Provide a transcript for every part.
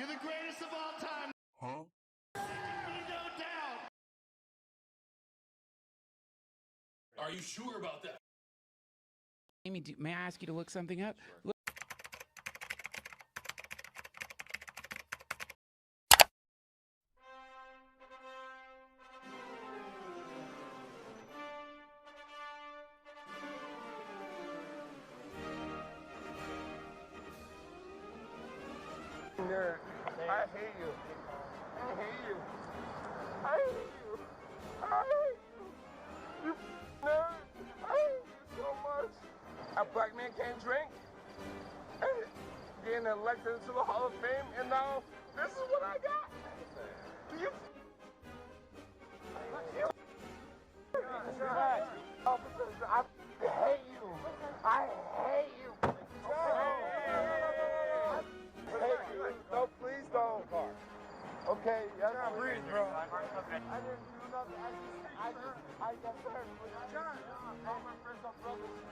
You're the greatest of all time. Huh? No doubt. Are you sure about that? Amy, may I ask you to look something up? Sure. Nerd. I hate you. I hate you. I hate you. I hate you. You nerd. I hate you so much. A black man can't drink. And getting elected into the Hall of Fame, and now this is what I got. You. Officers, I hate you. I hate you. No, please don't. Okay, I can't breathe, bro. I didn't do nothing. I got hurt. John, all my friends are brothers.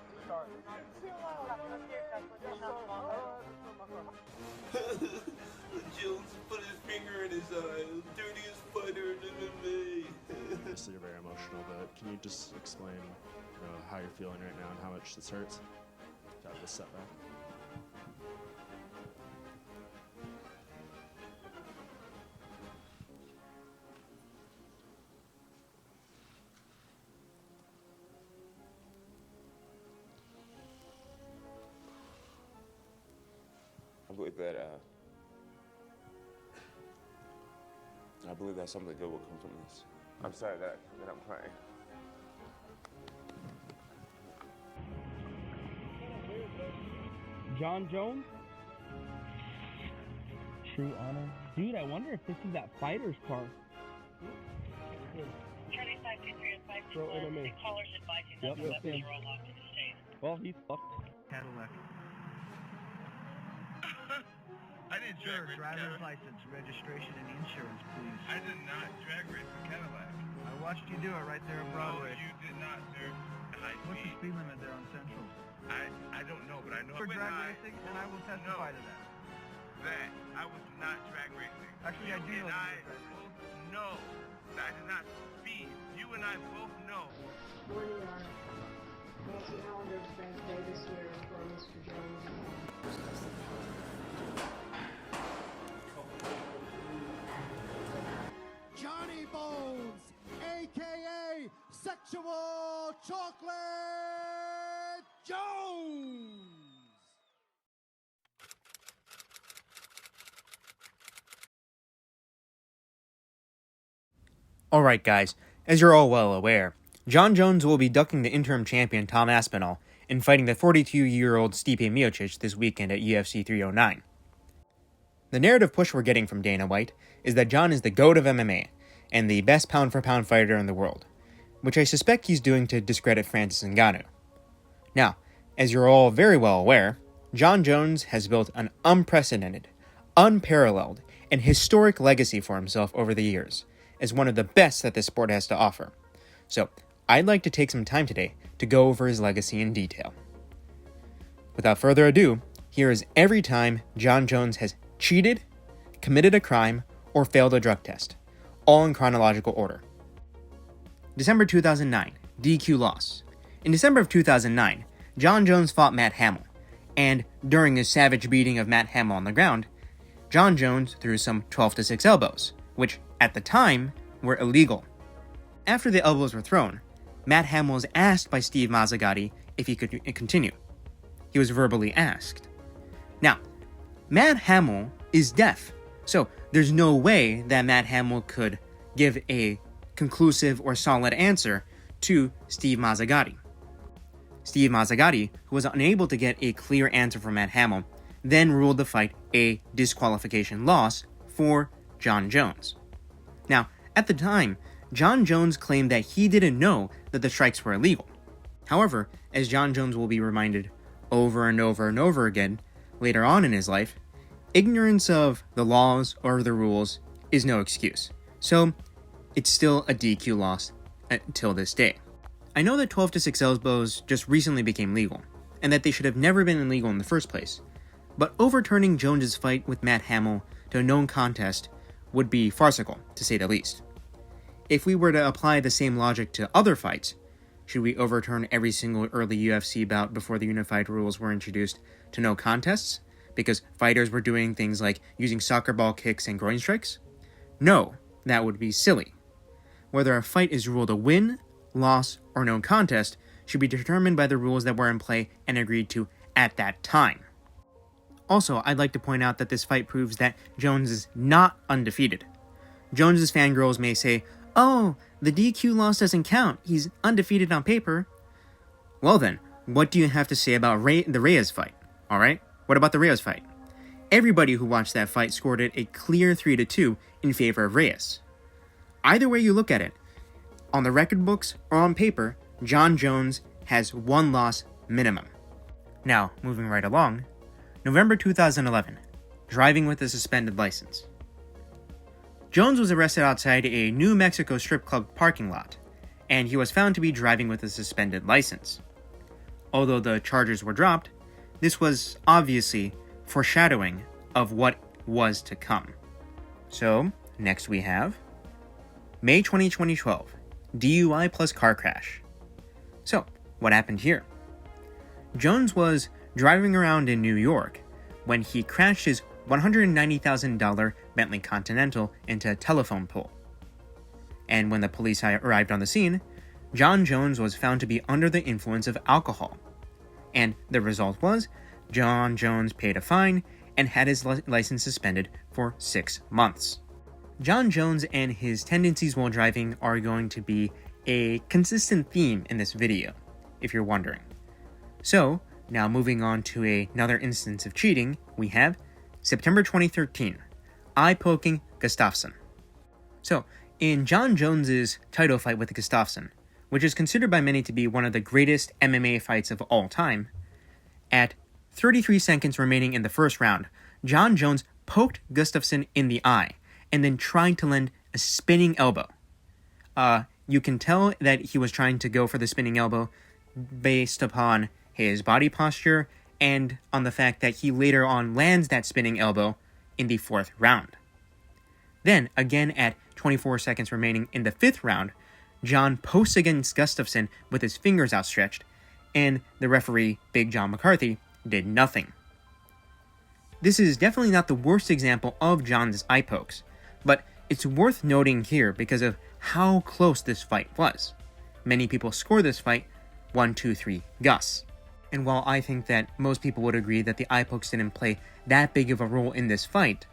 Jones put his finger in his eye. Dirtiest fighter in MMA. Obviously, you're very emotional, but can you just explain how you're feeling right now and how much this hurts? Got this setback. I believe that something good will come from this. I'm sorry that I'm crying. John Jones? True honor. Dude, I wonder if this is that fighter's car. Charlie 523 and 521. Bro, The caller's advising that the weapons are all locked in the safe. Well, he's fucked. Cadillac. I didn't drag race driver's license, registration, and insurance, please. I did not drag race the Cadillac. I watched you do it right there on Broadway. No, you did not, sir. What's the speed limit there on Central? I don't know, but I know for drag racing, and I will testify to that. That I was not drag racing. Actually, I do know. I both know that I did not speed. You and I both know. Morning, Nancy Allender's birthday this year for Mr. Jones. Johnny Bones, a.k.a. Sexual Chocolate Jones! Alright guys, as you're all well aware, Jon Jones will be ducking the interim champion Tom Aspinall and fighting the 42-year-old Stipe Miocic this weekend at UFC 309. The narrative push we're getting from Dana White is that Jon is the GOAT of MMA and the best pound-for-pound fighter in the world, which I suspect he's doing to discredit Francis Ngannou. Now, as you're all very well aware, Jon Jones has built an unprecedented, unparalleled, and historic legacy for himself over the years, as one of the best that this sport has to offer. So, I'd like to take some time today to go over his legacy in detail. Without further ado, here is every time Jon Jones has cheated, committed a crime, or failed a drug test, all in chronological order. December 2009, DQ loss. In December of 2009, Jon Jones fought Matt Hamill, and during his savage beating of Matt Hamill on the ground, Jon Jones threw some 12-6 elbows, which, at the time, were illegal. After the elbows were thrown, Matt Hamill was asked by Steve Mazzagatti if he could continue. He was verbally asked. Now, Matt Hamill is deaf, so there's no way that Matt Hamill could give a conclusive or solid answer to Steve Mazzagatti. Steve Mazzagatti, who was unable to get a clear answer from Matt Hamill, then ruled the fight a disqualification loss for Jon Jones. Now, at the time, Jon Jones claimed that he didn't know that the strikes were illegal. However, as Jon Jones will be reminded over and over and over again later on in his life, ignorance of the laws or the rules is no excuse. So, it's still a DQ loss until this day. I know that 12-6 elbows just recently became legal, and that they should have never been illegal in the first place, but overturning Jones's fight with Matt Hamill to a known contest would be farcical, to say the least. If we were to apply the same logic to other fights, should we overturn every single early UFC bout before the unified rules were introduced to no contests? Because fighters were doing things like using soccer ball kicks and groin strikes? No, that would be silly. Whether a fight is ruled a win, loss, or no contest should be determined by the rules that were in play and agreed to at that time. Also, I'd like to point out that this fight proves that Jones is not undefeated. Jones's fangirls may say, "Oh, the DQ loss doesn't count, he's undefeated on paper." Well then, what do you have to say about the Reyes fight? Alright, what about the Reyes fight? Everybody who watched that fight scored it a clear 3-2 in favor of Reyes. Either way you look at it, on the record books or on paper, Jon Jones has one loss minimum. Now, moving right along, November 2011, driving with a suspended license. Jones was arrested outside a New Mexico strip club parking lot, and he was found to be driving with a suspended license. Although the charges were dropped, this was obviously foreshadowing of what was to come. So, next we have May 2012, DUI plus car crash. So, what happened here? Jones was driving around in New York when he crashed his $190,000 Bentley Continental into a telephone pole. And when the police arrived on the scene, Jon Jones was found to be under the influence of alcohol. And the result was, Jon Jones paid a fine and had his license suspended for 6 months. Jon Jones and his tendencies while driving are going to be a consistent theme in this video, if you're wondering. So, now moving on to another instance of cheating, we have September 2013, eye-poking Gustafsson. So, in Jon Jones's title fight with Gustafsson, which is considered by many to be one of the greatest MMA fights of all time, at 33 seconds remaining in the first round, Jon Jones poked Gustafsson in the eye and then tried to land a spinning elbow. You can tell that he was trying to go for the spinning elbow based upon his body posture and on the fact that he later on lands that spinning elbow in the 4th round. Then, again at 24 seconds remaining in the 5th round, Jon posts against Gustafsson with his fingers outstretched, and the referee, Big John McCarthy, did nothing. This is definitely not the worst example of Jon's eye pokes, but it's worth noting here because of how close this fight was. Many people score this fight 1-2-3 Gus. And while I think that most people would agree that the eye pokes didn't play that big of a role in this fight,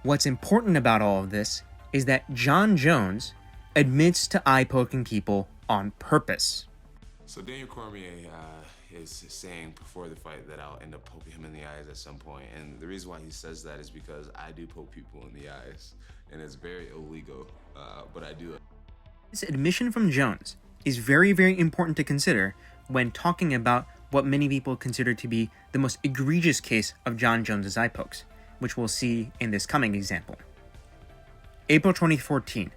what's important about all of this is that Jon Jones admits to eye poking people on purpose. So Daniel Cormier is saying before the fight that I'll end up poking him in the eyes at some point, and the reason why he says that is because I do poke people in the eyes, and it's very illegal, but I do it. This admission from Jones is very, very important to consider when talking about what many people consider to be the most egregious case of Jon Jones's eye pokes, which we'll see in this coming example. April 2014,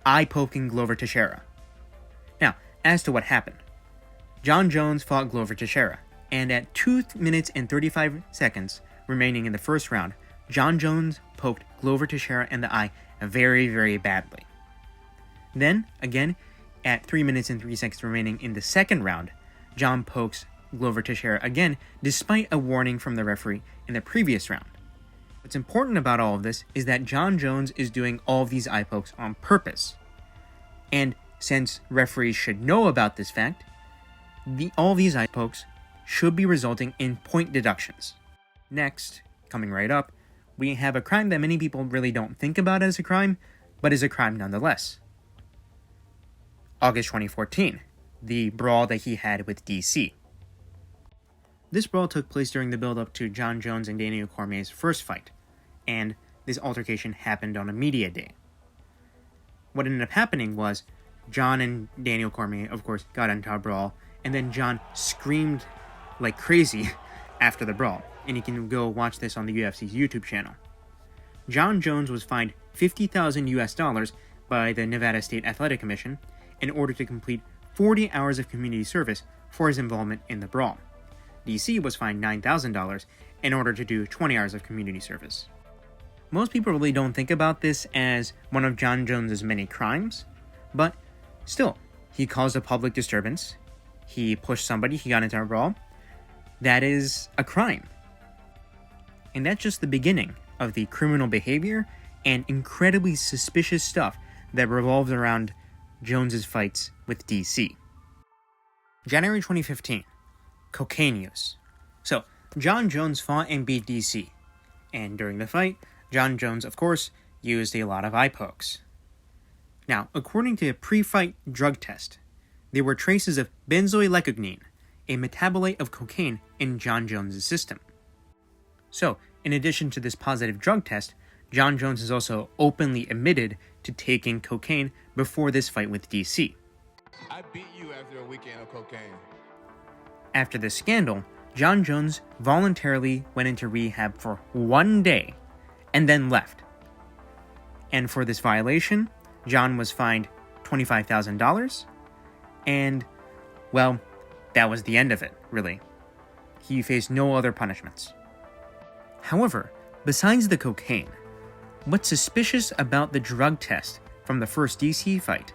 eye poking Glover Teixeira. Now, as to what happened, Jon Jones fought Glover Teixeira, and at 2 minutes and 35 seconds remaining in the first round, Jon Jones poked Glover Teixeira in the eye very, very badly. Then, again, at 3 minutes and 3 seconds remaining in the second round, Jon pokes Glover Teixeira again, despite a warning from the referee in the previous round. What's important about all of this is that Jon Jones is doing all of these eye pokes on purpose. And since referees should know about this fact, all these eye pokes should be resulting in point deductions. Next, coming right up, we have a crime that many people really don't think about as a crime, but is a crime nonetheless. August 2014, the brawl that he had with DC. This brawl took place during the build-up to Jon Jones and Daniel Cormier's first fight, and this altercation happened on a media day. What ended up happening was, Jon and Daniel Cormier, of course, got into a brawl, and then Jon screamed like crazy after the brawl, and you can go watch this on the UFC's YouTube channel. Jon Jones was fined $50,000 by the Nevada State Athletic Commission in order to complete 40 hours of community service for his involvement in the brawl. DC was fined $9,000 in order to do 20 hours of community service. Most people really don't think about this as one of John Jones's many crimes, but still, he caused a public disturbance, he pushed somebody, he got into a brawl. That is a crime. And that's just the beginning of the criminal behavior and incredibly suspicious stuff that revolves around Jones's fights with DC. January 2015, cocaine use. So, John Jones fought and beat DC, and during the fight, John Jones, of course, used a lot of eye pokes. Now, according to a pre-fight drug test, there were traces of benzoylecgonine, a metabolite of cocaine, in John Jones' system. So, in addition to this positive drug test, John Jones has also openly admitted to taking cocaine before this fight with DC. I beat you after a weekend of cocaine. After this scandal, John Jones voluntarily went into rehab for 1 day and then left. And for this violation, John was fined $25,000, and, well, that was the end of it, really. He faced no other punishments. However, besides the cocaine, what's suspicious about the drug test from the first DC fight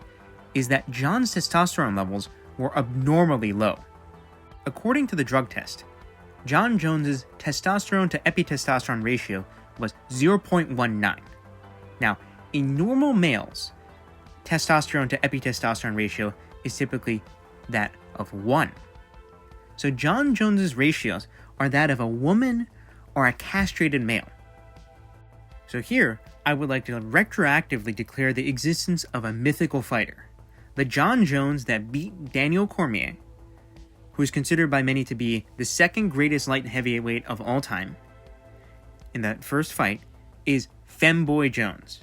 is that John's testosterone levels were abnormally low. According to the drug test, John Jones's testosterone to epitestosterone ratio was 0.19. Now, in normal males, testosterone to epitestosterone ratio is typically that of 1. So John Jones's ratios are that of a woman or a castrated male. So here, I would like to retroactively declare the existence of a mythical fighter, the John Jones that beat Daniel Cormier, who is considered by many to be the second greatest light heavyweight of all time. In that first fight is Femboy Jones.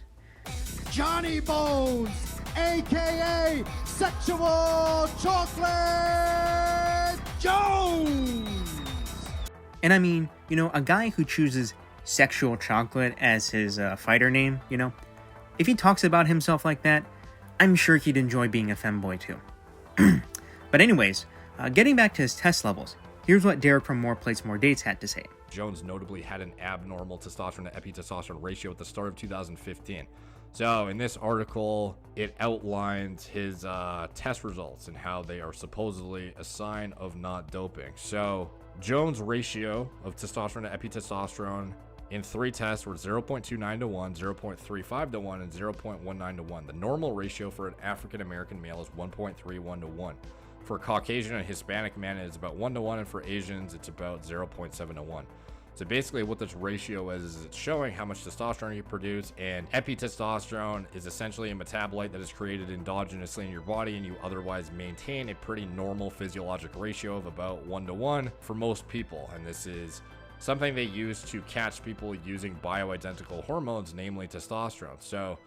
Johnny Bones, aka Sexual Chocolate Jones! And I mean, a guy who chooses Sexual Chocolate as his fighter name, if he talks about himself like that, I'm sure he'd enjoy being a femboy too. But anyways, getting back to his test levels, here's what Derek from More Plates More Dates had to say. Jones notably had an abnormal testosterone to epitestosterone ratio at the start of 2015. So in this article, it outlines his test results and how they are supposedly a sign of not doping. So Jones' ratio of testosterone to epitestosterone in 3 tests were 0.29 to 1, 0.35 to 1, and 0.19 to 1. The normal ratio for an African American male is 1.31 to 1. For Caucasian and Hispanic men, it's about 1 to 1, and for Asians, it's about 0.7 to 1. So basically what this ratio is it's showing how much testosterone you produce, and epitestosterone is essentially a metabolite that is created endogenously in your body, and you otherwise maintain a pretty normal physiologic ratio of about 1 to 1 for most people. And this is something they use to catch people using bioidentical hormones, namely testosterone. So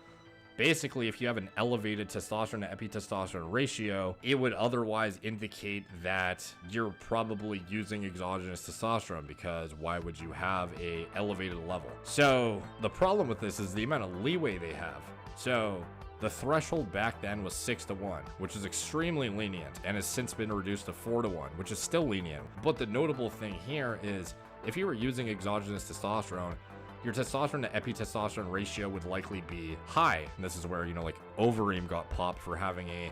basically, if you have an elevated testosterone to epitestosterone ratio, it would otherwise indicate that you're probably using exogenous testosterone, because why would you have a elevated level? So the problem with this is the amount of leeway they have. So the threshold back then was 6 to 1, which is extremely lenient, and has since been reduced to 4 to 1, which is still lenient. But the notable thing here is if you were using exogenous testosterone, your testosterone to epitestosterone ratio would likely be high. And this is where, like Overeem got popped for having a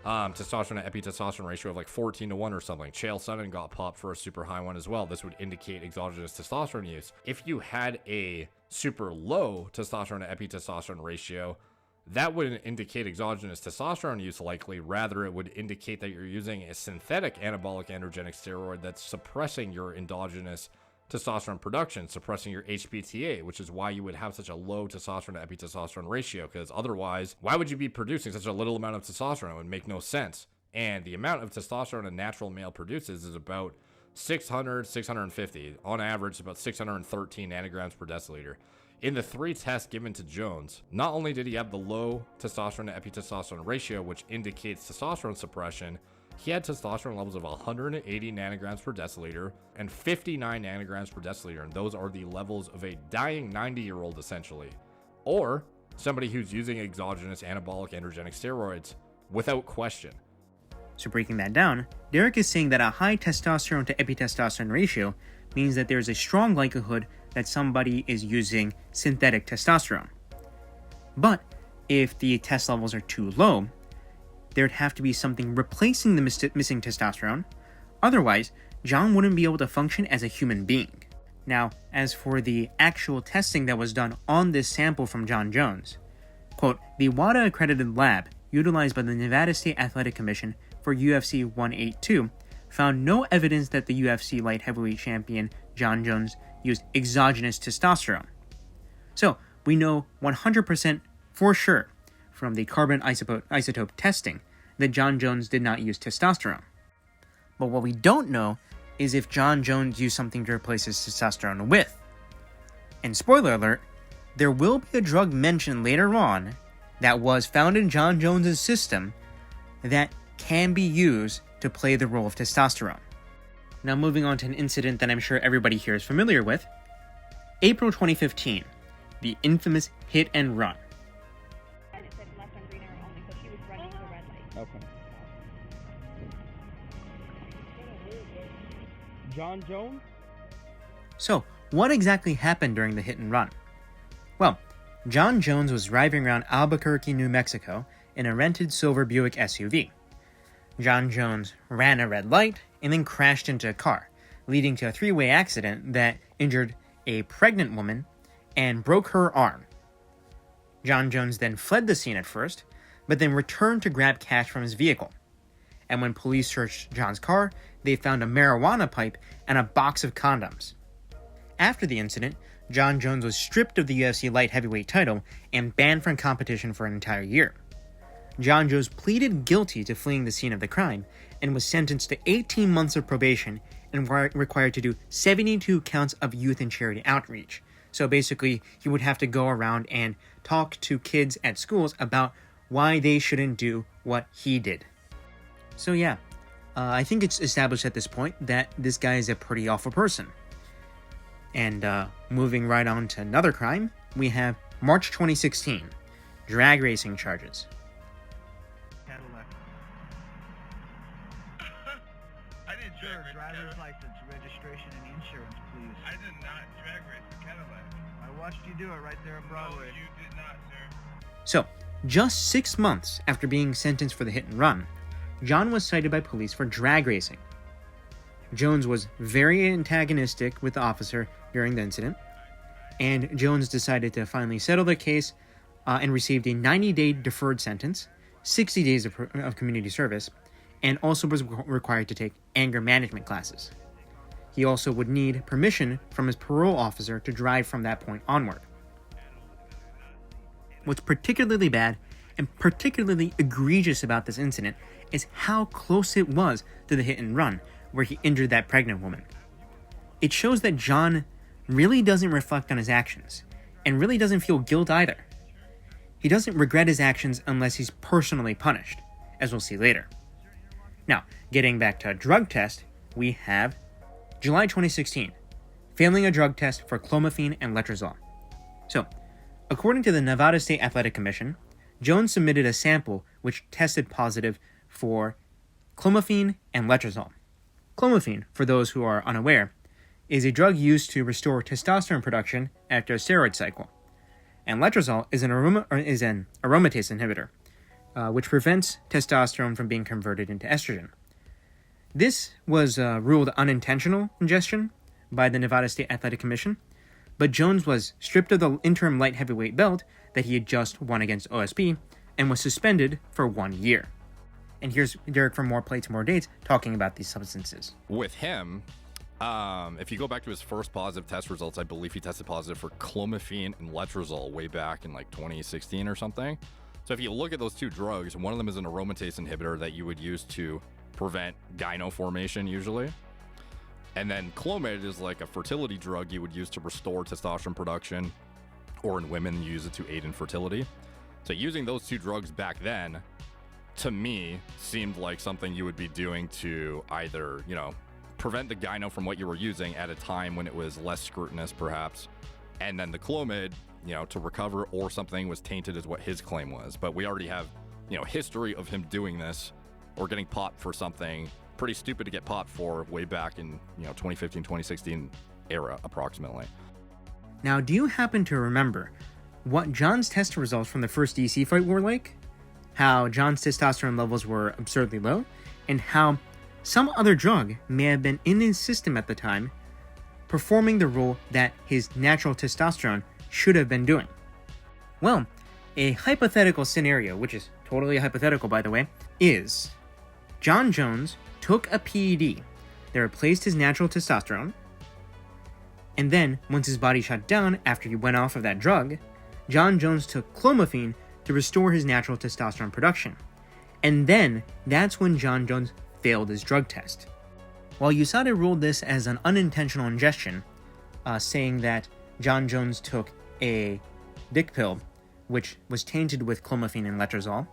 testosterone to epitestosterone ratio of like 14 to 1 or something. Chael Sonnen got popped for a super high one as well. This would indicate exogenous testosterone use. If you had a super low testosterone to epitestosterone ratio, that wouldn't indicate exogenous testosterone use likely. Rather, it would indicate that you're using a synthetic anabolic androgenic steroid that's suppressing your endogenous testosterone production, suppressing your HPTA, which is why you would have such a low testosterone to epitestosterone ratio, because otherwise, why would you be producing such a little amount of testosterone? It would make no sense. And the amount of testosterone a natural male produces is about 600, 650. On average, about 613 nanograms per deciliter. In the 3 tests given to Jones, not only did he have the low testosterone to epitestosterone ratio, which indicates testosterone suppression, he had testosterone levels of 180 nanograms per deciliter and 59 nanograms per deciliter, and those are the levels of a dying 90-year-old essentially, or somebody who's using exogenous anabolic androgenic steroids without question. So breaking that down, Derek is saying that a high testosterone to epitestosterone ratio means that there's a strong likelihood that somebody is using synthetic testosterone. But if the test levels are too low, there'd have to be something replacing the missing testosterone. Otherwise, John wouldn't be able to function as a human being. Now, as for the actual testing that was done on this sample from John Jones, quote, the WADA-accredited lab utilized by the Nevada State Athletic Commission for UFC 182 found no evidence that the UFC light heavyweight champion John Jones used exogenous testosterone. So, we know 100% for sure from the carbon isotope testing that John Jones did not use testosterone. But what we don't know is if John Jones used something to replace his testosterone with. And spoiler alert, there will be a drug mentioned later on that was found in John Jones's system that can be used to play the role of testosterone. Now moving on to an incident that I'm sure everybody here is familiar with. April 2015, the infamous hit and run. Okay. John Jones? So, what exactly happened during the hit and run? Well, John Jones was driving around Albuquerque, New Mexico in a rented silver Buick SUV. John Jones ran a red light and then crashed into a car, leading to a three-way accident that injured a pregnant woman and broke her arm. John Jones then fled the scene at first, but then returned to grab cash from his vehicle. And when police searched John's car, they found a marijuana pipe and a box of condoms. After the incident, John Jones was stripped of the UFC light heavyweight title and banned from competition for an entire year. John Jones pleaded guilty to fleeing the scene of the crime and was sentenced to 18 months of probation and required to do 72 counts of youth and charity outreach. So basically, he would have to go around and talk to kids at schools about why they shouldn't do what he did. So yeah, I think it's established at this point that this guy is a pretty awful person. And moving right on to another crime, we have March 2016, drag racing charges. Cadillac. I didn't driver's license, registration, and insurance, please. I did not drag race the Cadillac. I watched you do it right there on Broadway. No, you did not, sir. So, just 6 months after being sentenced for the hit and run, John was cited by police for drag racing. Jones was very antagonistic with the officer during the incident, and Jones decided to finally settle the case and received a 90-day deferred sentence, 60 days of community service, and also was required to take anger management classes. He also would need permission from his parole officer to drive from that point onward. What's particularly bad and particularly egregious about this incident is how close it was to the hit and run, where he injured that pregnant woman. It shows that John really doesn't reflect on his actions, and really doesn't feel guilt either. He doesn't regret his actions unless he's personally punished, as we'll see later. Now, getting back to a drug test, we have July 2016, failing a drug test for clomiphene and letrozole. So, according to the Nevada State Athletic Commission, Jones submitted a sample which tested positive for clomiphene and letrozole. Clomiphene, for those who are unaware, is a drug used to restore testosterone production after a steroid cycle. And letrozole is an aromatase inhibitor, which prevents testosterone from being converted into estrogen. This was ruled unintentional ingestion by the Nevada State Athletic Commission, but Jones was stripped of the interim light heavyweight belt that he had just won against OSP and was suspended for 1 year. And here's Derek from More Plates, More Dates talking about these substances. With him, if you go back to his first positive test results, I believe he tested positive for clomiphene and letrozole way back in like 2016 or something. So if you look at those two drugs, one of them is an aromatase inhibitor that you would use to prevent gyno formation usually. And then Clomid is like a fertility drug you would use to restore testosterone production, or in women, you use it to aid in fertility. So using those two drugs back then, to me, seemed like something you would be doing to either, prevent the gyno from what you were using at a time when it was less scrutinous, perhaps. And then the Clomid, to recover, or something was tainted is what his claim was. But we already have, history of him doing this or getting popped for something pretty stupid to get popped for way back in, 2015, 2016 era, approximately. Now, do you happen to remember what John's test results from the first DC fight were like? How John's testosterone levels were absurdly low, and how some other drug may have been in his system at the time, performing the role that his natural testosterone should have been doing. Well, a hypothetical scenario, which is totally hypothetical by the way, is John Jones took a PED that replaced his natural testosterone, and then once his body shut down after he went off of that drug, John Jones took clomiphene to restore his natural testosterone production. And then that's when John Jones failed his drug test. While USADA ruled this as an unintentional ingestion, saying that John Jones took a dick pill, which was tainted with clomiphene and letrozole,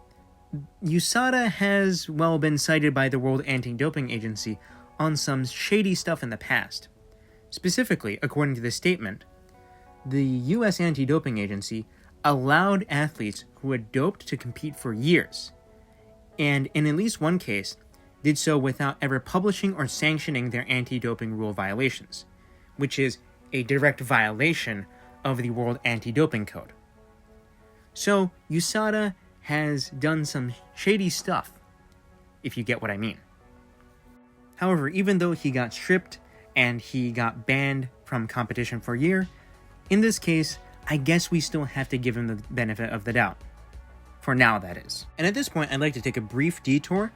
USADA has, well, been cited by the World Anti-Doping Agency on some shady stuff in the past. Specifically, according to this statement, the U.S. Anti-Doping Agency allowed athletes who had doped to compete for years, and in at least one case, did so without ever publishing or sanctioning their anti-doping rule violations, which is a direct violation of the World Anti-Doping Code. So, USADA has done some shady stuff, if you get what I mean. However, even though he got stripped and he got banned from competition for a year, in this case, I guess we still have to give him the benefit of the doubt. For now, that is. And at this point, I'd like to take a brief detour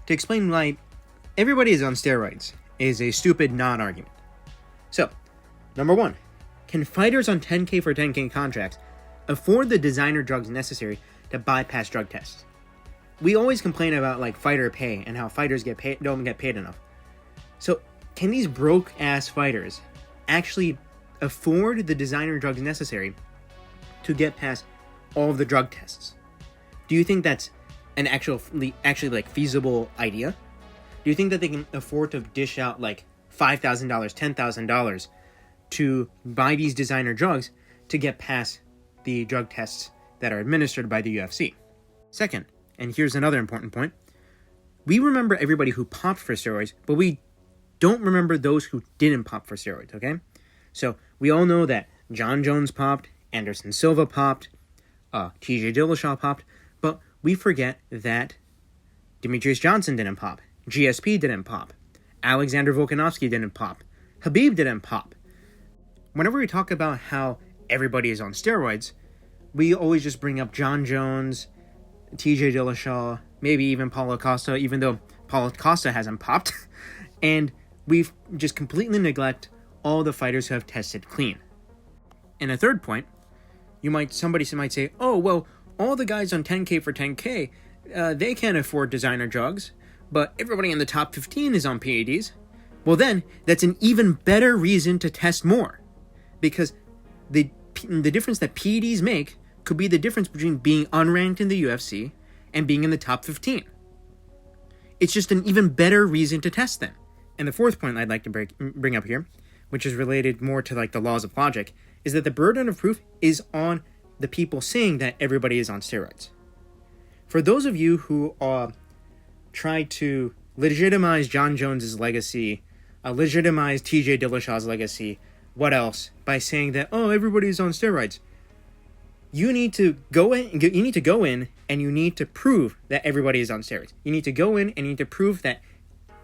to explain why everybody is on steroids is a stupid non-argument. So, number one, can fighters on 10K for 10K contracts afford the designer drugs necessary to bypass drug tests? We always complain about like fighter pay and how fighters don't get paid enough. So, can these broke-ass fighters actually afford the designer drugs necessary to get past all of the drug tests? Do you think that's an actually like feasible idea? Do you think that they can afford to dish out like $5,000, $10,000 to buy these designer drugs to get past the drug tests that are administered by the UFC? Second, and here's another important point, we remember everybody who popped for steroids, but we don't remember those who didn't pop for steroids, okay? So we all know that John Jones popped, Anderson Silva popped, TJ Dillashaw popped, but we forget that Demetrius Johnson didn't pop, GSP didn't pop, Alexander Volkanovski didn't pop, Khabib didn't pop. Whenever we talk about how everybody is on steroids, we always just bring up John Jones, TJ Dillashaw, maybe even Paulo Costa, even though Paulo Costa hasn't popped, and we just completely neglect all the fighters who have tested clean. And a third point, somebody might say, oh, well, all the guys on 10K for 10K, they can't afford designer drugs, but everybody in the top 15 is on PEDs. Well then, that's an even better reason to test more, because the difference that PEDs make could be the difference between being unranked in the UFC and being in the top 15. It's just an even better reason to test them. And the fourth point I'd like to bring up here, which is related more to like the laws of logic, is that the burden of proof is on the people saying that everybody is on steroids. For those of you who try to legitimize John Jones's legacy, legitimize TJ Dillashaw's legacy, what else? By saying that, oh, everybody's on steroids. You need to go in and you need to prove that everybody is on steroids. You need to go in and you need to prove that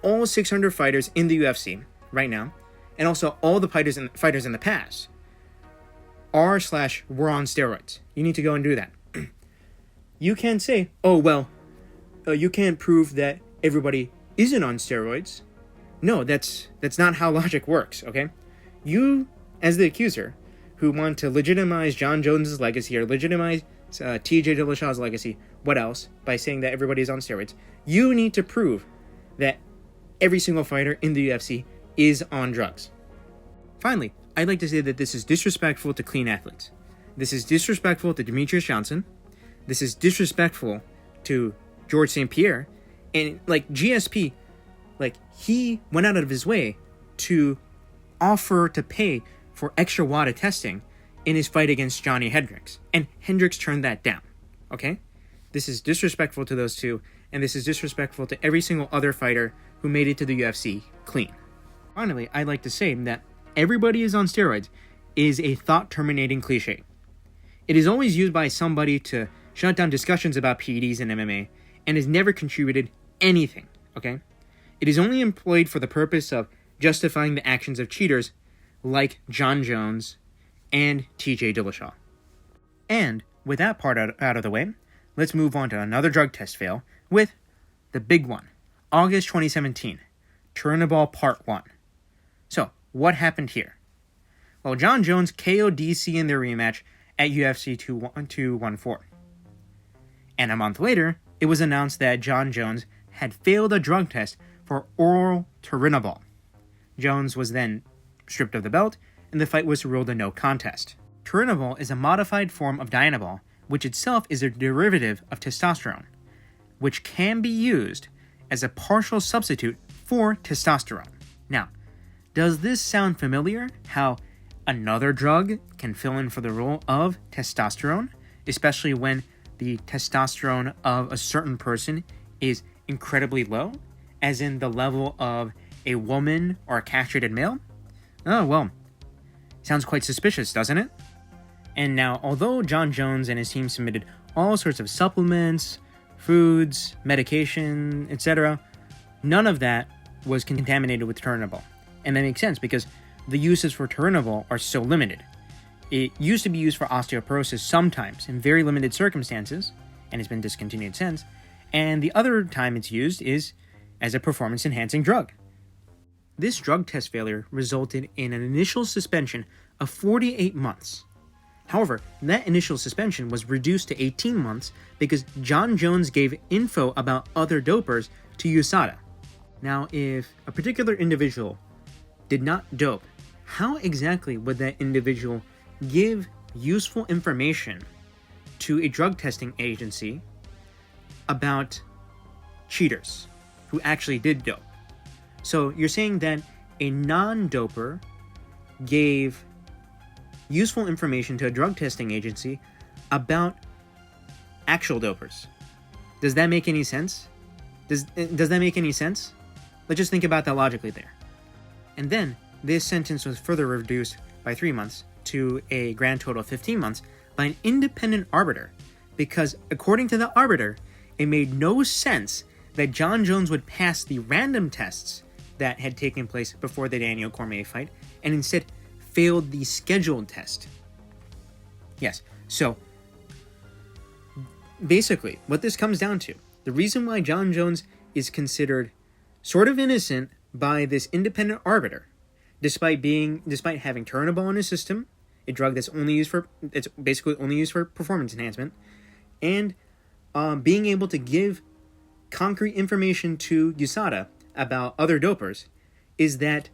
all 600 fighters in the UFC right now, and also all the fighters in the past, were on steroids. You need to go and do that. You can't say, oh, well, you can't prove that everybody isn't on steroids. No, that's not how logic works, okay? You, as the accuser, who want to legitimize John Jones's legacy or legitimize TJ Dillashaw's legacy, what else, by saying that everybody is on steroids, you need to prove that every single fighter in the UFC is on drugs. Finally, I'd like to say that this is disrespectful to clean athletes. This is disrespectful to Demetrius Johnson. This is disrespectful to George St. Pierre. And, like, GSP, like, he went out of his way to offer to pay for extra WADA testing in his fight against Johnny Hendricks. And Hendricks turned that down, okay? This is disrespectful to those two, and this is disrespectful to every single other fighter who made it to the UFC clean. Finally, I'd like to say that everybody is on steroids is a thought-terminating cliche. It is always used by somebody to shut down discussions about PEDs in MMA and has never contributed anything, okay? It is only employed for the purpose of justifying the actions of cheaters like Jon Jones and TJ Dillashaw. And with that part out of the way, let's move on to another drug test fail with the big one, August 2017, Turinabol Part 1. So, what happened here? Well, Jon Jones KO'd DC in their rematch at UFC 214. And a month later, it was announced that Jon Jones had failed a drug test for oral Turinabol. Jones was then stripped of the belt, and the fight was ruled a no contest. Turinabol is a modified form of Dianabol, which itself is a derivative of testosterone, which can be used as a partial substitute for testosterone. Now, does this sound familiar? How another drug can fill in for the role of testosterone, especially when the testosterone of a certain person is incredibly low, as in the level of a woman or a castrated male? Oh, well, sounds quite suspicious, doesn't it? And now, although Jon Jones and his team submitted all sorts of supplements, foods, medication, etc., none of that was contaminated with Turinabol. And that makes sense because the uses for Turinabol are so limited. It used to be used for osteoporosis sometimes in very limited circumstances, and has been discontinued since, and the other time it's used is as a performance-enhancing drug. This drug test failure resulted in an initial suspension of 48 months. However, that initial suspension was reduced to 18 months because Jon Jones gave info about other dopers to USADA. Now, if a particular individual did not dope, how exactly would that individual give useful information to a drug testing agency about cheaters who actually did dope? So you're saying that a non-doper gave useful information to a drug testing agency about actual dopers. Does that make any sense? Does that make any sense? Let's just think about that logically there. And then this sentence was further reduced by 3 months to a grand total of 15 months by an independent arbiter, because according to the arbiter, it made no sense that Jon Jones would pass the random tests that had taken place before the Daniel Cormier fight and instead failed the scheduled test. Yes, so basically what this comes down to, the reason why Jon Jones is considered sort of innocent by this independent arbiter, despite having Turinabol in his system, a drug that's basically only used for performance enhancement, and being able to give concrete information to USADA about other dopers, is that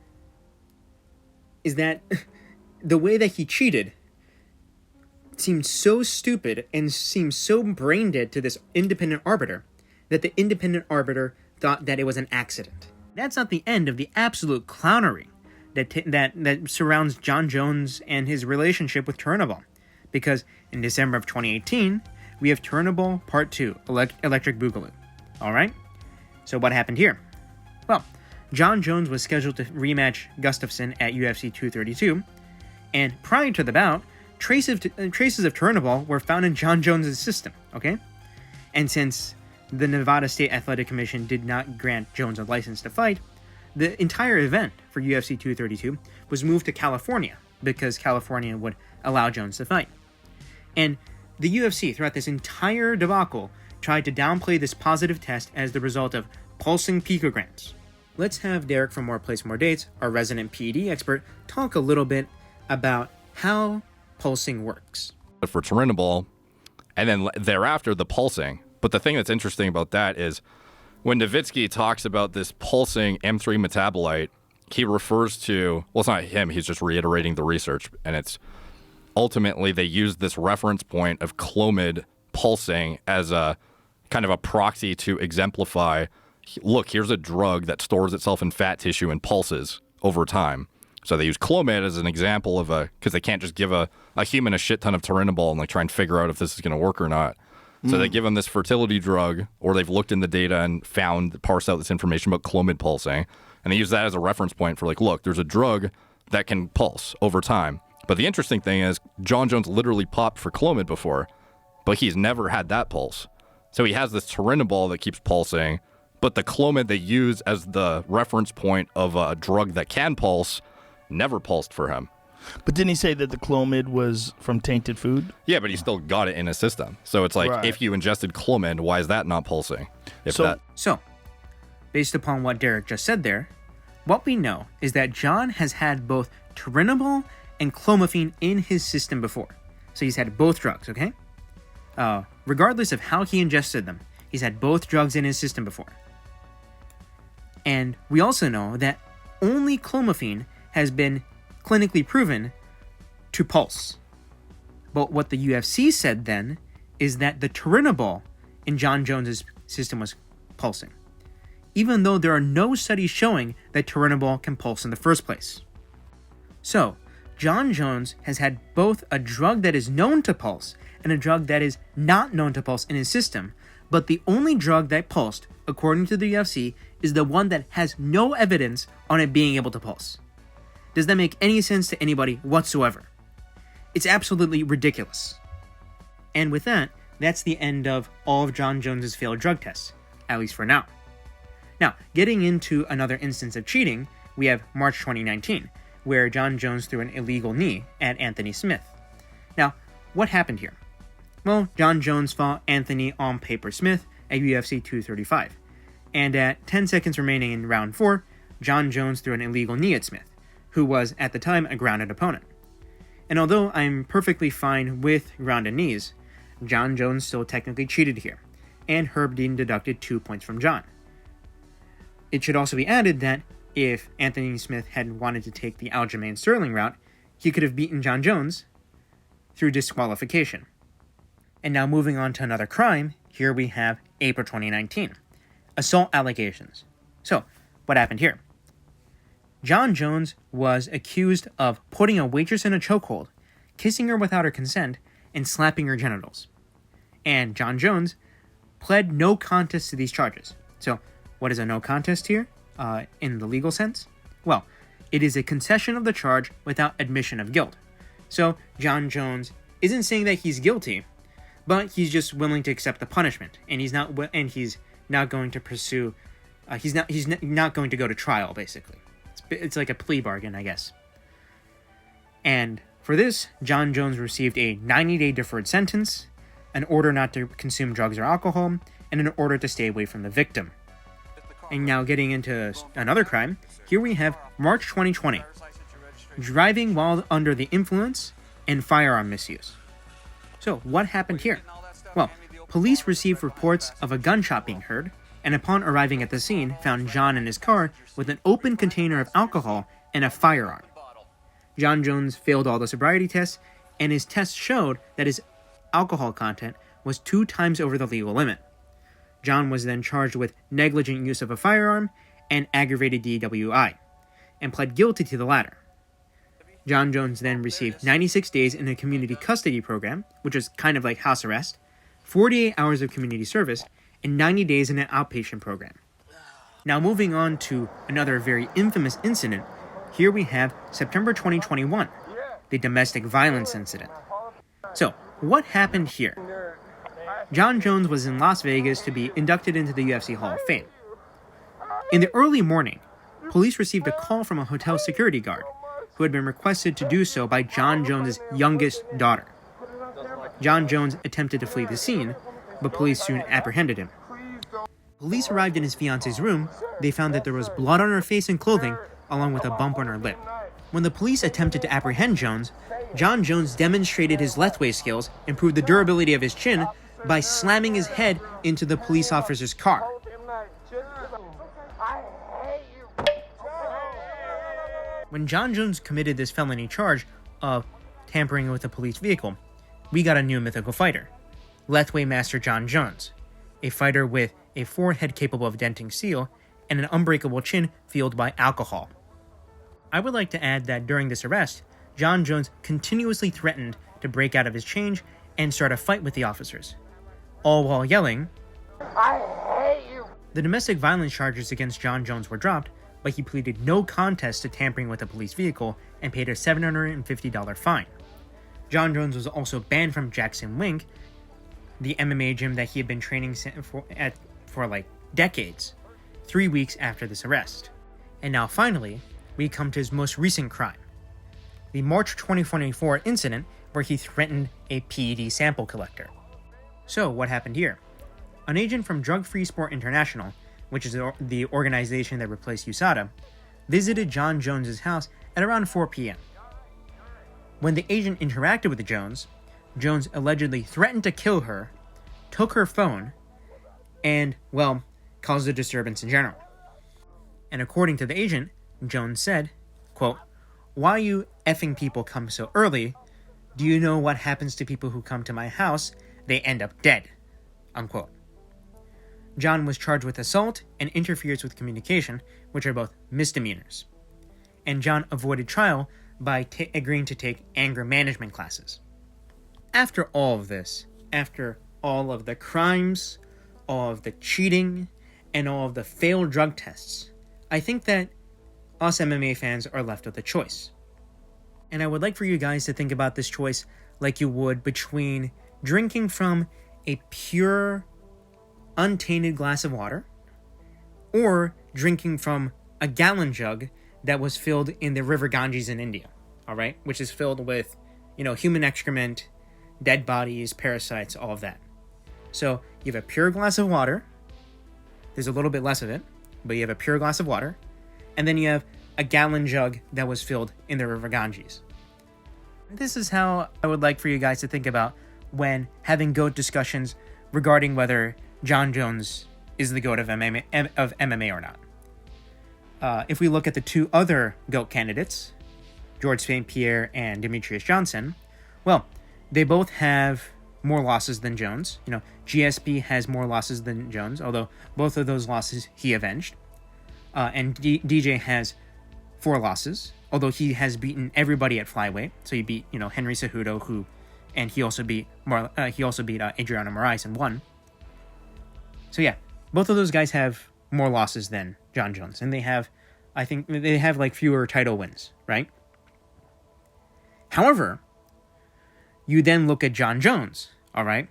the way that he cheated seemed so stupid and seemed so brain dead to this independent arbiter that the independent arbiter thought that it was an accident. That's not the end of the absolute clownery that surrounds Jon Jones and his relationship with Turinabol, because in December of 2018, we have Turinabol Part 2, Electric Boogaloo. Alright? So what happened here? Well, Jon Jones was scheduled to rematch Gustafsson at UFC 232, and prior to the bout, traces of Turinabol were found in Jon Jones' system, okay? And since the Nevada State Athletic Commission did not grant Jones a license to fight, the entire event for UFC 232 was moved to California because California would allow Jones to fight. And the UFC, throughout this entire debacle, tried to downplay this positive test as the result of pulsing picograms. Let's have Derek from More Place, More Dates, our resident PED expert, talk a little bit about how pulsing works. For Turinabol, and then thereafter the pulsing. But the thing that's interesting about that is when Nowitzki talks about this pulsing M3 metabolite, he refers to, well, it's not him, he's just reiterating the research, and it's ultimately they use this reference point of Clomid pulsing as a kind of a proxy to exemplify, look, here's a drug that stores itself in fat tissue and pulses over time. So they use Clomid as an example of because they can't just give a human a shit ton of Turinabol and like try and figure out if this is going to work or not. So they give them this fertility drug, or they've looked in the data and parsed out this information about Clomid pulsing, and they use that as a reference point for like, look, there's a drug that can pulse over time. But the interesting thing is, John Jones literally popped for Clomid before, but he's never had that pulse. So he has this Turinabol that keeps pulsing, but the Clomid they use as the reference point of a drug that can pulse never pulsed for him. But didn't he say that the Clomid was from tainted food? Yeah, but he still got it in his system. So it's like, if you ingested Clomid, why is that not pulsing? So, based upon what Derek just said there, what we know is that John has had both Turinabol and clomiphene in his system before. So he's had both drugs, okay? Regardless of how he ingested them, he's had both drugs in his system before. And we also know that only clomiphene has been clinically proven to pulse. But what the UFC said then is that the Turinabol in John Jones's system was pulsing, even though there are no studies showing that Turinabol can pulse in the first place. So, John Jones has had both a drug that is known to pulse and a drug that is not known to pulse in his system, but the only drug that pulsed, according to the UFC, is the one that has no evidence on it being able to pulse. Does that make any sense to anybody whatsoever? It's absolutely ridiculous. And with that, that's the end of all of John Jones's failed drug tests, at least for now. Now, getting into another instance of cheating, we have March 2019, where John Jones threw an illegal knee at Anthony Smith. Now, what happened here? Well, John Jones fought Anthony on paper Smith at UFC 235, and at 10 seconds remaining in round 4, John Jones threw an illegal knee at Smith, who was at the time a grounded opponent. And although I'm perfectly fine with grounded knees, John Jones still technically cheated here, and Herb Dean deducted 2 points from John. It should also be added that if Anthony Smith had wanted to take the Aljamain Sterling route, he could have beaten John Jones through disqualification. And now moving on to another crime, here we have April 2019. Assault allegations. So, what happened here? John Jones was accused of putting a waitress in a chokehold, kissing her without her consent, and slapping her genitals. And John Jones pled no contest to these charges. So, what is a no contest here, in the legal sense? Well, it is a concession of the charge without admission of guilt. So, John Jones isn't saying that he's guilty, but he's just willing to accept the punishment, and he's not going to pursue. He's not going to go to trial. Basically, it's like a plea bargain, I guess. And for this, John Jones received a 90-day deferred sentence, an order not to consume drugs or alcohol, and an order to stay away from the victim. And now getting into another crime, here we have March 2020. Driving while under the influence and firearm misuse. So, what happened here? Well, police received reports of a gunshot being heard, and upon arriving at the scene, found John in his car with an open container of alcohol and a firearm. John Jones failed all the sobriety tests, and his tests showed that his alcohol content was 2 times over the legal limit. John was then charged with negligent use of a firearm and aggravated DWI, and pled guilty to the latter. John Jones then received 96 days in a community custody program, which was kind of like house arrest, 48 hours of community service, and 90 days in an outpatient program. Now moving on to another very infamous incident, here we have September 2021, the domestic violence incident. So, what happened here? John Jones was in Las Vegas to be inducted into the UFC Hall of Fame. In the early morning, police received a call from a hotel security guard who had been requested to do so by John Jones' youngest daughter. John Jones attempted to flee the scene, but police soon apprehended him. Police arrived in his fiance's room. They found that there was blood on her face and clothing, along with a bump on her lip. When the police attempted to apprehend Jones, John Jones demonstrated his Lethway skills and proved the durability of his chin by slamming his head into the police officer's car. When John Jones committed this felony charge of tampering with a police vehicle, we got a new mythical fighter, Lethway Master John Jones, a fighter with a forehead capable of denting steel and an unbreakable chin fueled by alcohol. I would like to add that during this arrest, John Jones continuously threatened to break out of his change and start a fight with the officers, all while yelling, "I hate you!" The domestic violence charges against John Jones were dropped, but he pleaded no contest to tampering with a police vehicle and paid a $750 fine. Jon Jones was also banned from Jackson Wink, the MMA gym that he had been training for like decades, 3 weeks after this arrest. And now finally, we come to his most recent crime, the March 2024 incident where he threatened a PED sample collector. So what happened here? An agent from Drug Free Sport International, which is the organization that replaced USADA, visited Jon Jones's house at around 4 p.m. When the agent interacted with Jones allegedly threatened to kill her, took her phone, and, well, caused a disturbance in general. And according to the agent, Jones said, quote, "Why you effing people come so early? Do you know what happens to people who come to my house? They end up dead," unquote. Jon was charged with assault and interference with communication, which are both misdemeanors. And Jon avoided trial by agreeing to take anger management classes. After all of this, after all of the crimes, all of the cheating, and all of the failed drug tests, I think that us MMA fans are left with a choice. And I would like for you guys to think about this choice like you would between drinking from a pure, untainted glass of water, or drinking from a gallon jug that was filled in the river Ganges in India, alright? Which is filled with, human excrement, dead bodies, parasites, all of that. So, you have a pure glass of water, there's a little bit less of it, but you have a pure glass of water, and then you have a gallon jug that was filled in the river Ganges. This is how I would like for you guys to think about when having GOAT discussions regarding whether Jon Jones is the GOAT of MMA or not. If we look at the two other GOAT candidates, George St. Pierre and Demetrius Johnson, well, they both have more losses than Jones. GSP has more losses than Jones, although both of those losses he avenged. And DJ has 4 losses, although he has beaten everybody at flyweight. So he beat, Henry Cejudo, and he also beat Adriano Moraes and won. So yeah, both of those guys have more losses than Jon Jones, and they have like fewer title wins, right? However, you then look at Jon Jones, all right?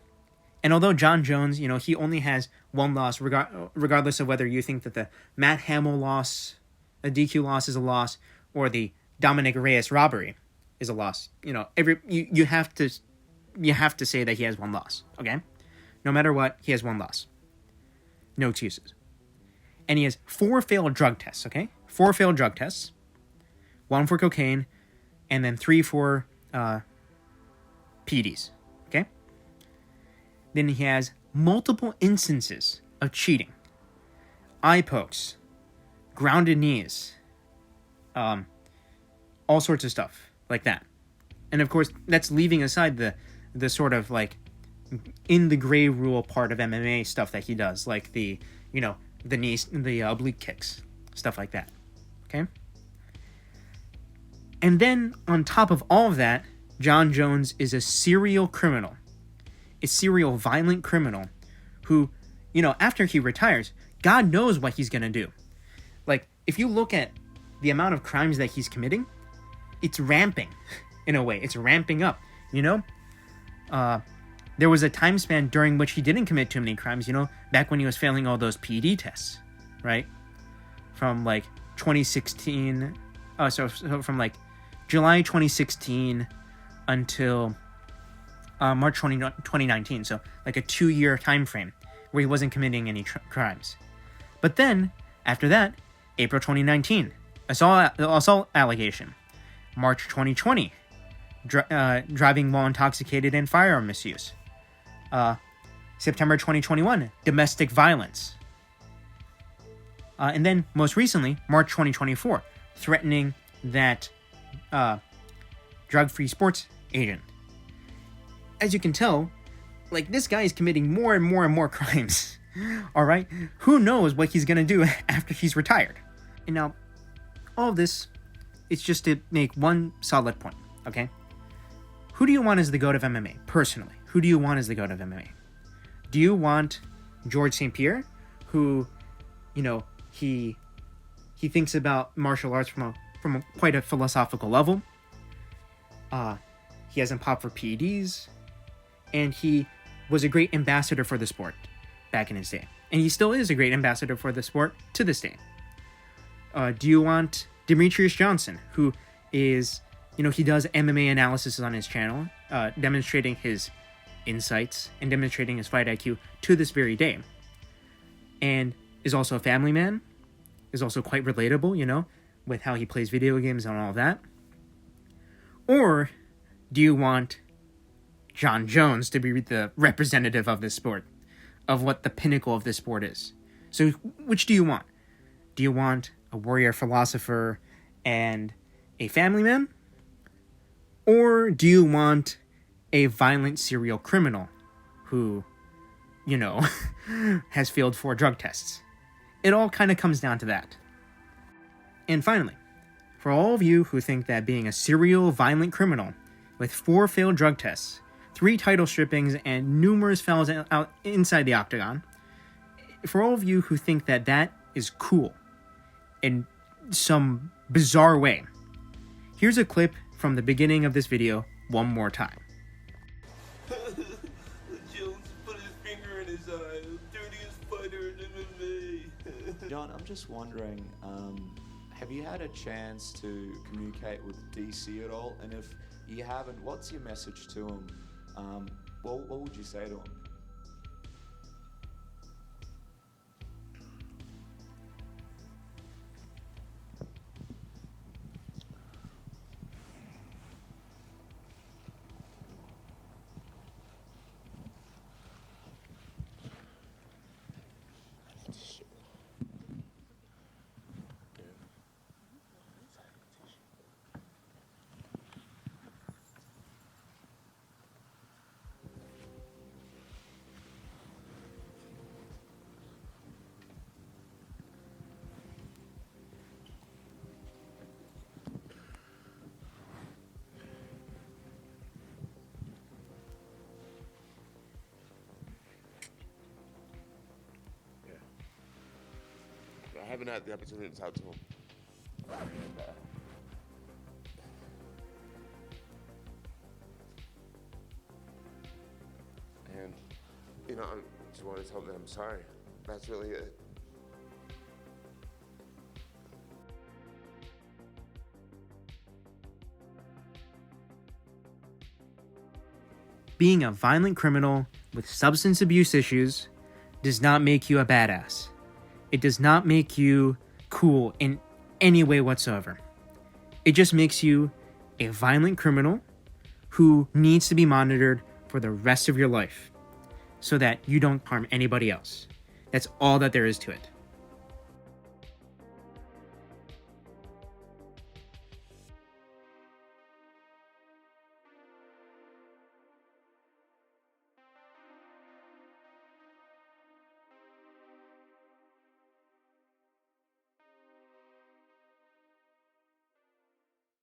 And although Jon Jones, he only has 1 loss, regardless of whether you think that the Matt Hamill loss, a DQ loss is a loss, or the Dominic Reyes robbery is a loss. You have to say that he has 1 loss, okay? No matter what, he has 1 loss. No excuses. And he has 4 failed drug tests, okay? 4 failed drug tests. 1 for cocaine, and then 3 for PEDs, okay? Then he has multiple instances of cheating. Eye pokes, grounded knees, all sorts of stuff like that. And of course, that's leaving aside the sort of like in the gray rule part of MMA stuff that he does, like the knees, the oblique kicks, stuff like that. Okay? And then on top of all of that, Jon Jones is a serial criminal, a serial violent criminal who, after he retires, God knows what he's going to do. Like, if you look at the amount of crimes that he's committing, it's ramping in a way. It's ramping up, There was a time span during which he didn't commit too many crimes, back when he was failing all those PED tests, right? From like 2016, so from like July 2016 until March 2019, so like a 2-year time frame where he wasn't committing any crimes. But then, after that, April 2019, assault allegation. March 2020, driving while intoxicated and firearm misuse. September 2021, domestic violence. And then, most recently, March 2024, threatening that drug-free sports agent. As you can tell, like, this guy is committing more and more and more crimes. All right? Who knows what he's going to do after he's retired? And now, all of this, it's just to make one solid point, okay? Who do you want as the GOAT of MMA, personally? Who do you want as the GOAT of MMA? Do you want George St. Pierre, who, he He thinks about martial arts from quite a philosophical level. He hasn't popped for PEDs, and he was a great ambassador for the sport back in his day. And he still is a great ambassador for the sport to this day. Do you want Demetrius Johnson, who is, he does MMA analysis on his channel, demonstrating his insights and demonstrating his fight IQ to this very day. And is also a family man, is also quite relatable, with how he plays video games and all of that. Or do you want Jon Jones to be the representative of this sport, of what the pinnacle of this sport is? So which do you want? Do you want a warrior philosopher and a family man? Or do you want a violent serial criminal who, has failed 4 drug tests? It all kind of comes down to that. And finally, for all of you who think that being a serial violent criminal with 4 failed drug tests, 3 title strippings, and numerous fouls out inside the octagon, for all of you who think that that is cool in some bizarre way, here's a clip from the beginning of this video one more time. Jones put his finger in his eye. Dirtiest fighter in MMA. John, I'm just wondering, have you had a chance to communicate with DC at all? And if you haven't, what's your message to him? What would you say to him? I haven't had the opportunity to talk to him. And, I just wanted to tell him that I'm sorry. That's really it. Being a violent criminal with substance abuse issues does not make you a badass. It does not make you cool in any way whatsoever. It just makes you a violent criminal who needs to be monitored for the rest of your life so that you don't harm anybody else. That's all that there is to it.